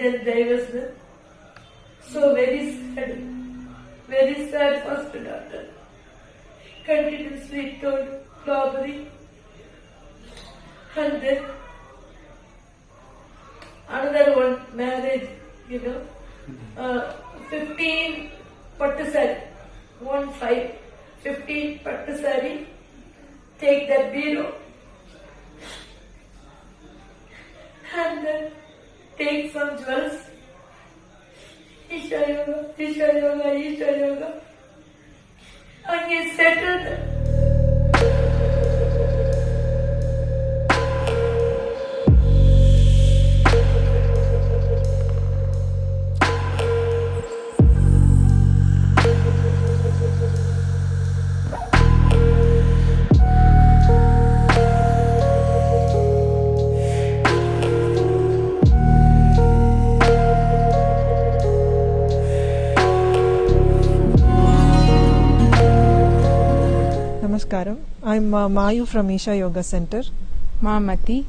then divestment. So very sad first daughter. Continuously told robbery. And then another one, marriage, 15 pattu sari, 15 pattu sari, take that bureau and then take some jewels, Isha yoga, and he settled. Namaskaram. I'm Mayu from Isha Yoga Center. Mamati.